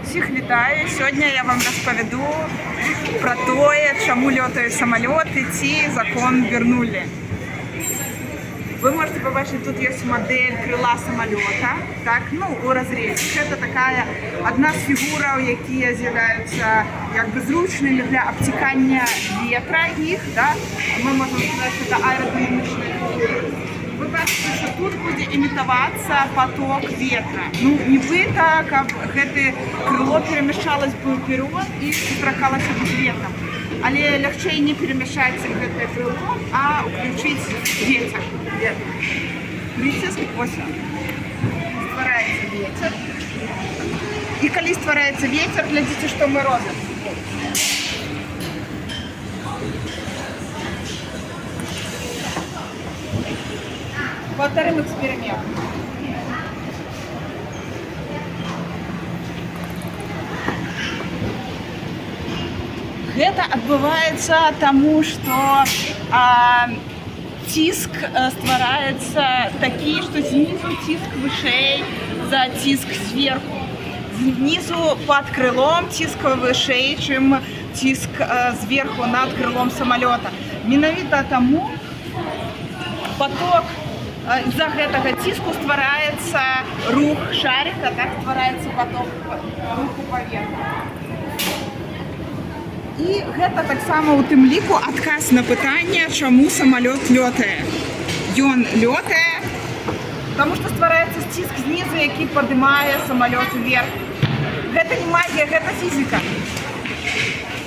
Всіх вітаю! Сьогодні я вам розповіду про те, чому льотають самоліти, ці закон вернули. Ви можете побачити, тут є модель крила самоліта, так, у розрізі. Це така одна з фігур, які з'являються зручними для обтікання вітра їх. Да? Ми можемо сказати, що це аеродинамічна фігура. Ви бачите, що тут буде імітуватися поток ветра. Нібито, як крило переміщалось би вперед і строкалося б ветром. Але легче не переміщається це крило, а включити ветер. Притиск, ось створяється ветер. І коли створяється ветер, глядите, що ми робимо. Повторим эксперимент. Это відбувається тому, що тиск створяется такий, що знизу тиск выше за тиск сверху. Знизу под крылом тиск выше, чем тиск сверху над крылом самолета. Менавіта тому поток з-за гэтага тиску ствараецца рух шарика, так ствараецца поток руху паверхні. І гэта таксама у тым ліку адказ на пытанне, чаму самалёт лётае. Ён лётае, таму што ствараецца ціск знізу, які падымае самалёт вверх. Гэта не магія, гэта фізіка.